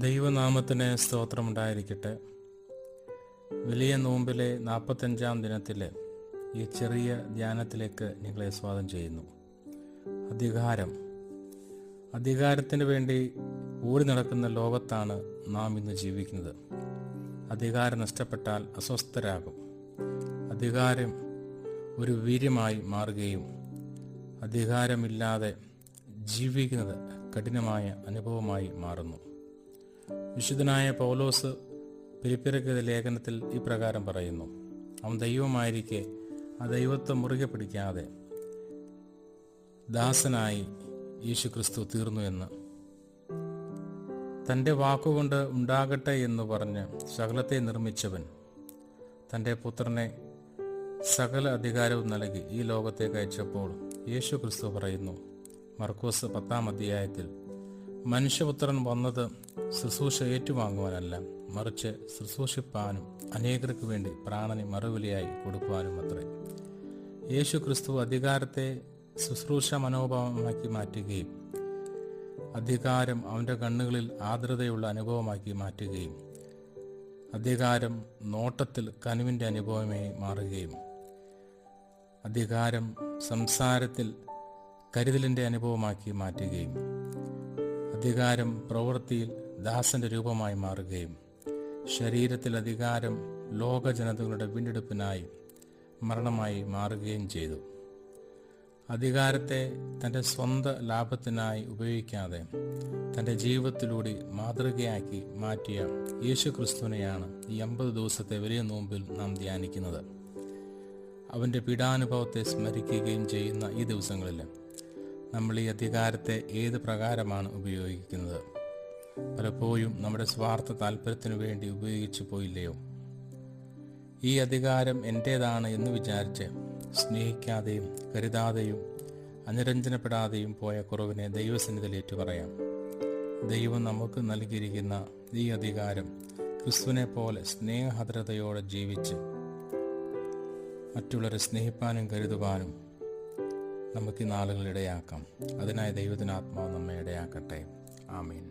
ദൈവനാമത്തിന് സ്തോത്രമുണ്ടായിരിക്കട്ടെ. വലിയ നോമ്പിലെ 45-ാം ദിനത്തിലെ ഈ ചെറിയ ധ്യാനത്തിലേക്ക് നിങ്ങളെ സ്വാഗതം ചെയ്യുന്നു. അധികാരത്തിന് വേണ്ടി ഓടി നടക്കുന്ന ലോകത്താണ് നാം ഇന്ന് ജീവിക്കുന്നത്. അധികാരം നഷ്ടപ്പെട്ടാൽ അസ്വസ്ഥരാകും. അധികാരം ഒരു വീര്യമായി മാറുകയും അധികാരമില്ലാതെ ജീവിക്കുന്നത് കഠിനമായ അനുഭവമായി മാറുന്നു. വിശുദ്ധനായ പൗലോസ് ഫിലിപ്പിയർക്കെഴുതിയ ലേഖനത്തിൽ ഇപ്രകാരം പറയുന്നു: അവൻ ദൈവമായിരിക്കെ ആ ദൈവത്തെ മുറുകെ പിടിക്കാതെ ദാസനായി യേശുക്രിസ്തു തീർന്നു എന്ന്. തൻ്റെ വാക്കുകൊണ്ട് ഉണ്ടാകട്ടെ എന്ന് പറഞ്ഞ് സകലത്തെ നിർമ്മിച്ചവൻ തൻ്റെ പുത്രനെ സകല അധികാരവും നൽകി ഈ ലോകത്തേക്ക് അയച്ചപ്പോൾ യേശുക്രിസ്തു പറയുന്നു, മർക്കോസ് 10-ാം അധ്യായത്തിൽ, മനുഷ്യപുത്രൻ വന്നത് ശുശ്രൂഷ ഏറ്റുവാങ്ങുവാനല്ല, മറിച്ച് ശുശ്രൂഷിപ്പാനും അനേകർക്ക് വേണ്ടി പ്രാണനെ മറുവിലയായി കൊടുക്കുവാനും അത്രേ. യേശു ക്രിസ്തു അധികാരത്തെ ശുശ്രൂഷ മനോഭാവമാക്കി മാറ്റുകയും അധികാരം അവൻ്റെ കണ്ണുകളിൽ ആർദ്രതയുള്ള അനുഭവമാക്കി മാറ്റുകയും അധികാരം നോട്ടത്തിൽ കനിവിൻ്റെ അനുഭവമായി മാറുകയും അധികാരം സംസാരത്തിൽ കരുതലിൻ്റെ അനുഭവമാക്കി മാറ്റുകയും അധികാരം പ്രവൃത്തിയിൽ ദാസന്റെ രൂപമായി മാറുകയും ശരീരത്തിൽ അധികാരം ലോക ജനതകളുടെ വീണ്ടെടുപ്പിനായി മരണമായി മാറുകയും ചെയ്തു. അധികാരത്തെ തൻ്റെ സ്വന്തം ലാഭത്തിനായി ഉപയോഗിക്കാതെ തൻ്റെ ജീവിതത്തിലൂടെ മാതൃകയാക്കി മാറ്റിയ യേശു ക്രിസ്തുവിനെയാണ് ഈ 50 ദിവസത്തെ വലിയ നോമ്പിൽ നാം ധ്യാനിക്കുന്നത്. അവൻ്റെ പീഡാനുഭവത്തെ സ്മരിക്കുകയും ചെയ്യുന്ന ഈ ദിവസങ്ങളിൽ നമ്മൾ ഈ അധികാരത്തെ ഏത് പ്രകാരമാണ് ഉപയോഗിക്കുന്നത്? പലപ്പോഴും നമ്മുടെ സ്വാർത്ഥ താല്പര്യത്തിനു വേണ്ടി ഉപയോഗിച്ചു പോയില്ലയോ? ഈ അധികാരം എൻ്റേതാണ് എന്ന് വിചാരിച്ച് സ്നേഹിക്കാതെയും കരുതാതെയും അനുരഞ്ജനപ്പെടാതെയും പോയ കുറവിനെ ദൈവസന്നിധിയിൽ ഏറ്റുപറയാം. ദൈവം നമുക്ക് നൽകിയിരിക്കുന്ന ഈ അധികാരം ക്രിസ്തുവിനെ പോലെ സ്നേഹഹദ്രതയോടെ ജീവിച്ച് മറ്റുള്ളവരെ സ്നേഹിപ്പാനും കരുതുവാനും നമുക്ക് ഈ നാളുകൾ ഇടയാക്കാം. അതിനായി ദൈവത്തിൻ്റെ ആത്മാവ് നമ്മെ ഇടയാക്കട്ടെ. ആമീൻ.